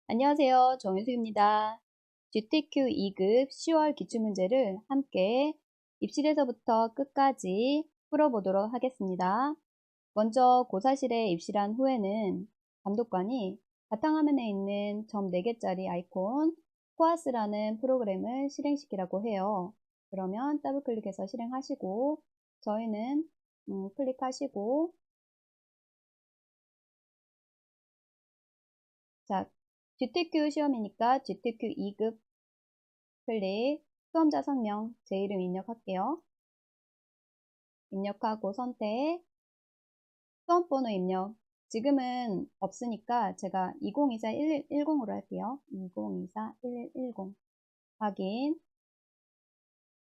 안녕하세요. 정윤수입니다. GTQ 2급 10월 기출문제를 함께 입실에서부터 끝까지 풀어보도록 하겠습니다. 먼저 고사실에 입실한 후에는 감독관이 바탕화면에 있는 점 4개짜리 아이콘 코아스라는 프로그램을 실행시키라고 해요. 그러면 더블 클릭해서 실행하시고 저희는 클릭하시고 자, GTQ 시험이니까 GTQ 2급 클릭, 수험자 성명, 제 이름 입력할게요. 입력하고 선택, 수험번호 입력. 지금은 없으니까 제가 2024-1110으로 할게요. 2024-1110 확인.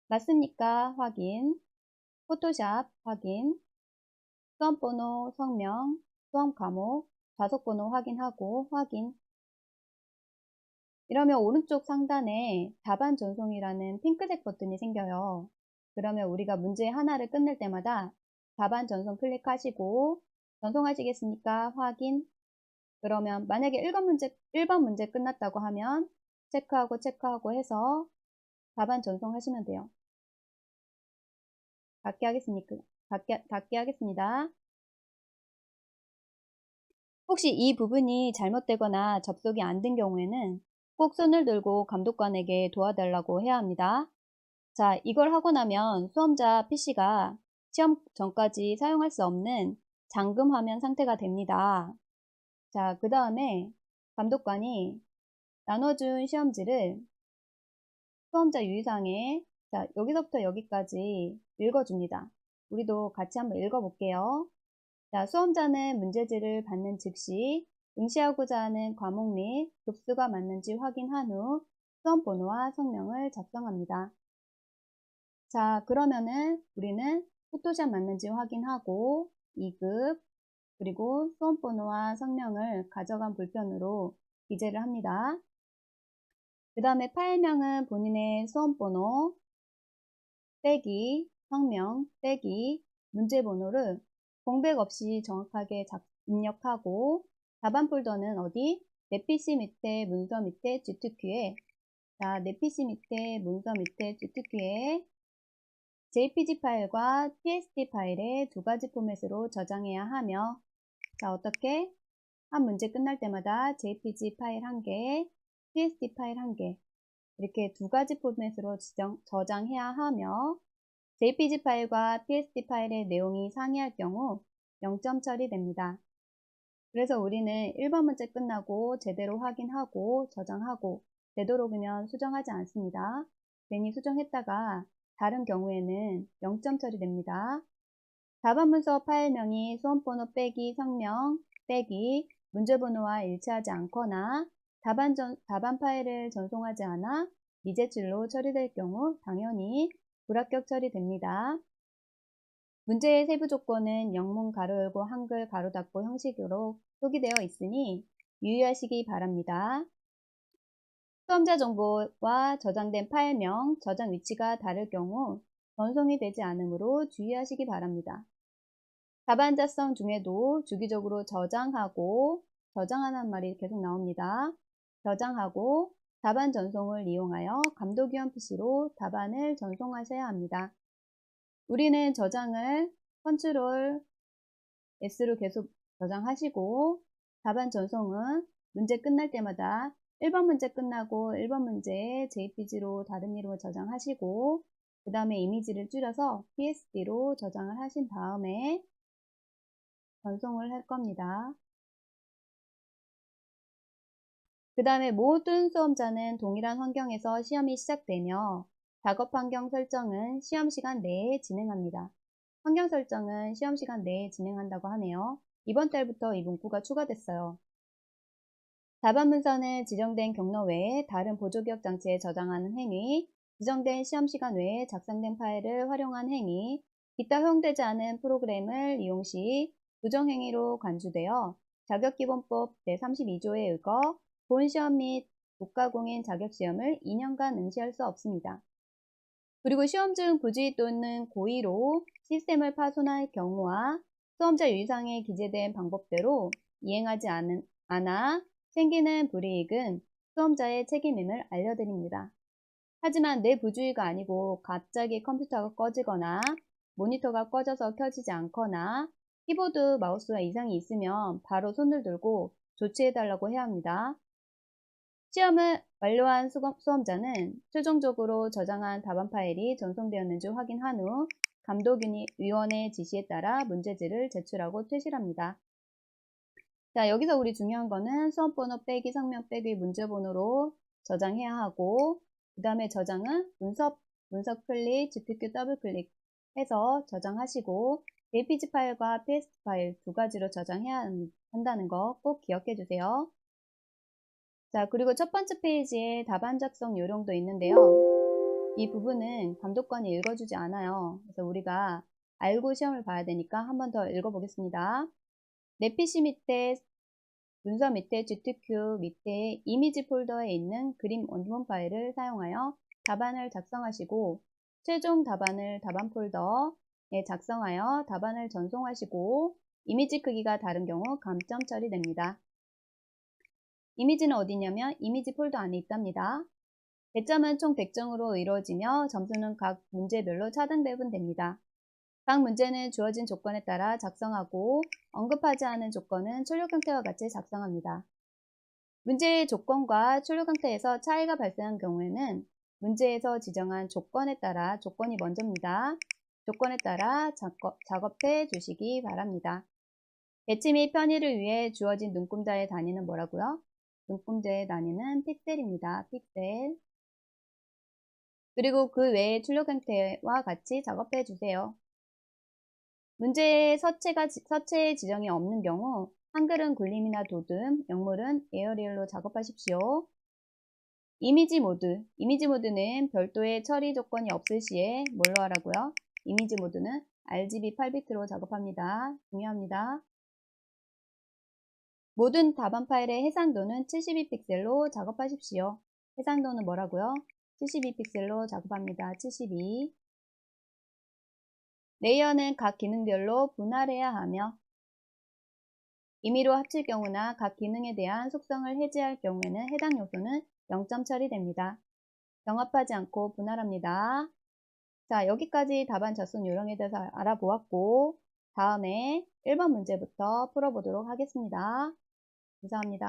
맞습니까? 확인. 포토샵 확인. 수험번호, 성명, 수험 과목, 좌석번호 확인하고 확인. 이러면 오른쪽 상단에 답안 전송이라는 핑크색 버튼이 생겨요. 그러면 우리가 문제 하나를 끝낼 때마다 답안 전송 클릭하시고 전송하시겠습니까? 확인. 그러면 만약에 1번 문제 끝났다고 하면 체크하고 해서 답안 전송하시면 돼요. 닫게 하겠습니까? 닫게 하겠습니다. 혹시 이 부분이 잘못되거나 접속이 안 된 경우에는 꼭 손을 들고 감독관에게 도와달라고 해야 합니다. 자, 이걸 하고 나면 수험자 PC가 시험 전까지 사용할 수 없는 잠금 화면 상태가 됩니다. 자, 그 다음에 감독관이 나눠준 시험지를 수험자 유의사항에 자, 여기서부터 여기까지 읽어줍니다. 우리도 같이 한번 읽어볼게요. 자, 수험자는 문제지를 받는 즉시 응시하고자 하는 과목 및 급수가 맞는지 확인한 후 수험번호와 성명을 작성합니다. 자, 그러면은 우리는 포토샵 맞는지 확인하고 2급 그리고 수험번호와 성명을 가져간 볼펜으로 기재를 합니다. 그 다음에 파일명은 본인의 수험번호 빼기 성명 빼기 문제번호를 공백 없이 정확하게 입력하고 답안 폴더는 어디? 내 PC 밑에 문서 밑에 GTQ에 자, 내 PC 밑에 문서 밑에 GTQ에 JPG 파일과 PSD 파일의 두 가지 포맷으로 저장해야 하며 자, 어떻게? 한 문제 끝날 때마다 JPG 파일 1개, PSD 파일 1개 이렇게 두 가지 포맷으로 저장해야 하며 JPG 파일과 PSD 파일의 내용이 상이할 경우 0점 처리됩니다. 그래서 우리는 1번 문제 끝나고 제대로 확인하고 저장하고 되도록이면 수정하지 않습니다. 괜히 수정했다가 다른 경우에는 0점 처리됩니다. 답안 문서 파일명이 수험번호 빼기 성명 빼기 문제번호와 일치하지 않거나 답안 파일을 전송하지 않아 미제출로 처리될 경우 당연히 불합격 처리됩니다. 문제의 세부 조건은 영문 가로 열고 한글 가로 닫고 형식으로 표기되어 있으니 유의하시기 바랍니다. 수험자 정보와 저장된 파일명, 저장 위치가 다를 경우 전송이 되지 않으므로 주의하시기 바랍니다. 답안자성 중에도 주기적으로 저장하는 말이 계속 나옵니다. 저장하고 답안 전송을 이용하여 감독위원 PC로 답안을 전송하셔야 합니다. 우리는 저장을 컨트롤 S로 계속 저장하시고 답안 전송은 문제 끝날 때마다 1번 문제 끝나고 1번 문제 JPG로 다른 이름으로 저장하시고 그 다음에 이미지를 줄여서 PSD로 저장을 하신 다음에 전송을 할 겁니다. 그 다음에 모든 수험자는 동일한 환경에서 시험이 시작되며 작업 환경 설정은 시험 시간 내에 진행합니다. 환경 설정은 시험 시간 내에 진행한다고 하네요. 이번 달부터 이 문구가 추가됐어요. 답안 문서는 지정된 경로 외에 다른 보조기억 장치에 저장하는 행위, 지정된 시험 시간 외에 작성된 파일을 활용한 행위, 기타 허용되지 않은 프로그램을 이용 시 부정행위로 간주되어 자격기본법 제32조에 의거 본시험 및 국가공인 자격시험을 2년간 응시할 수 없습니다. 그리고 시험 중 부주의 또는 고의로 시스템을 파손할 경우와 수험자 유의사항에 기재된 방법대로 이행하지 않아 생기는 불이익은 수험자의 책임임을 알려드립니다. 하지만 내 부주의가 아니고 갑자기 컴퓨터가 꺼지거나 모니터가 꺼져서 켜지지 않거나 키보드, 마우스와 이상이 있으면 바로 손을 들고 조치해달라고 해야 합니다. 시험을 완료한 수험자는 최종적으로 저장한 답안 파일이 전송되었는지 확인한 후 감독위원의 지시에 따라 문제지를 제출하고 퇴실합니다. 자, 여기서 우리 중요한 거는 수험번호 빼기 성명 빼기 문제번호로 저장해야 하고, 그 다음에 저장은 문서 클릭, GPQ 더블 클릭해서 저장하시고 JPG 파일과 PSD 파일 두 가지로 저장해야 한다는 거 꼭 기억해 주세요. 자, 그리고 첫 번째 페이지에 답안 작성 요령도 있는데요. 이 부분은 감독관이 읽어주지 않아요. 그래서 우리가 알고 시험을 봐야 되니까 한 번 더 읽어보겠습니다. 내 PC 밑에 문서 밑에 GTQ 밑에 이미지 폴더에 있는 그림 원본 파일을 사용하여 답안을 작성하시고 최종 답안을 답안 폴더에 작성하여 답안을 전송하시고 이미지 크기가 다른 경우 감점 처리됩니다. 이미지는 어디냐면 이미지 폴더 안에 있답니다. 배점은 총 100점으로 이루어지며 점수는 각 문제별로 차등배분 됩니다. 각 문제는 주어진 조건에 따라 작성하고 언급하지 않은 조건은 출력 형태와 같이 작성합니다. 문제의 조건과 출력 형태에서 차이가 발생한 경우에는 문제에서 지정한 조건에 따라 조건이 먼저입니다. 조건에 따라 작업해 주시기 바랍니다. 배치 및 편의를 위해 주어진 눈금자의 단위는 뭐라고요? 눈금자의 단위는 픽셀입니다. 픽셀. 그리고 그 외의 출력 형태와 같이 작업해 주세요. 문제에 서체 지정이 없는 경우 한글은 굴림이나 도듬, 영물은 에어리얼로 작업하십시오. 이미지 모드는 별도의 처리 조건이 없을 시에 뭘로 하라고요? 이미지 모드는 RGB 8비트로 작업합니다. 중요합니다. 모든 답안 파일의 해상도는 72픽셀로 작업하십시오. 해상도는 뭐라고요? 72픽셀로 작업합니다. 72. 레이어는 각 기능별로 분할해야 하며 임의로 합칠 경우나 각 기능에 대한 속성을 해제할 경우에는 해당 요소는 0점 처리됩니다. 병합하지 않고 분할합니다. 자, 여기까지 답안 작성 요령에 대해서 알아보았고 다음에 1번 문제부터 풀어보도록 하겠습니다. 감사합니다.